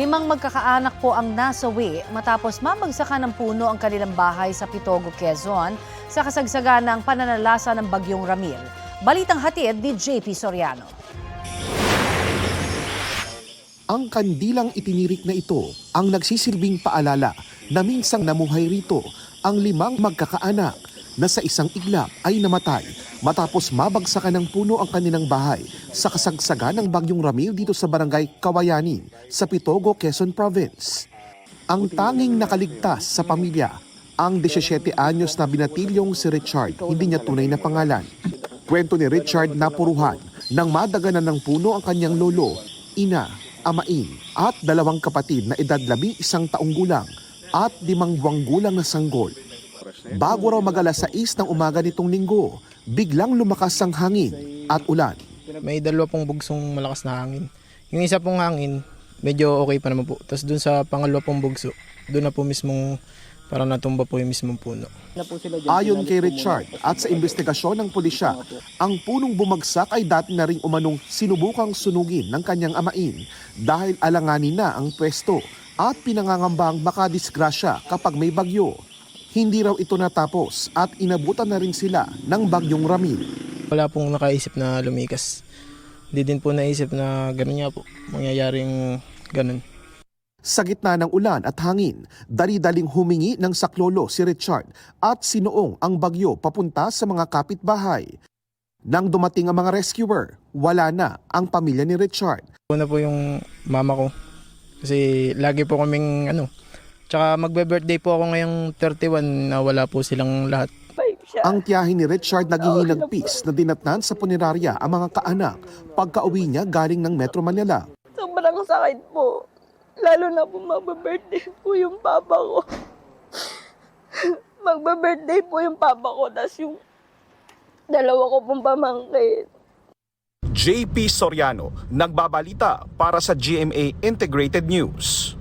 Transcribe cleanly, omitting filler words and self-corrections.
5 magkakaanak po ang nasawi matapos mabagsakan ng puno ang kanilang bahay sa Pitogo, Quezon sa kasagsagan ng pananalasa ng Bagyong Ramil. Balitang hatid ni JP Soriano. Ang kandilang itinirik na ito ang nagsisilbing paalala na minsang namuhay rito ang 5 magkakaanak na sa isang iglap ay namatay matapos mabagsakan ng puno ang kanilang bahay sa kasagsagan ng Bagyong Ramil dito sa barangay Kawayanin sa Pitogo, Quezon Province. Ang tanging nakaligtas sa pamilya, ang 17 anyos na binatilyong si Richard, hindi niya tunay na pangalan. Kwento ni Richard na puruhan nang madaganan ng puno ang kanyang lolo, ina, amain at 2 kapatid na edad 11 taong gulang at 5 buwang gulang na sanggol. Bago raw mag-alas 6 ng umaga nitong linggo, biglang lumakas ang hangin at ulan. May 2 pong bugsong malakas na hangin. Yung isa pong hangin, medyo okay pa naman po. Tapos dun sa pangalawa pong bugso, dun na po mismong parang natumba po yung mismong puno. Ayon kay Richard at sa investigasyon ng pulisya, ang punong bumagsak ay dati na ring umanong sinubukang sunugin ng kanyang amain dahil alanganin na ang pwesto at pinangangambang makadisgrasya kapag may bagyo. Hindi raw ito natapos at inabutan na rin sila ng Bagyong Ramil. Wala pong nakaisip na lumikas. Hindi din po naisip na gano'n nga po, mangyayaring gano'n. Sa gitna ng ulan at hangin, dali-daling humingi ng saklolo si Richard at sinuong ang bagyo papunta sa mga kapitbahay. Nang dumating ang mga rescuer, wala na ang pamilya ni Richard. Una po yung mama ko, kasi lagi po kaming tsaka magbe-birthday po ako ngayong 31 na wala po silang lahat. Ang tiyahin ni Richard naghihinagpis na dinatnan sa punerarya ang mga kaanak pagka-uwi niya galing ng Metro Manila. Sobrang sakit po. Lalo na po magbe-birthday po yung papa ko. Magbe-birthday po yung papa ko, tas yung 2 ko pong pamangkin. JP Soriano, nagbabalita para sa GMA Integrated News.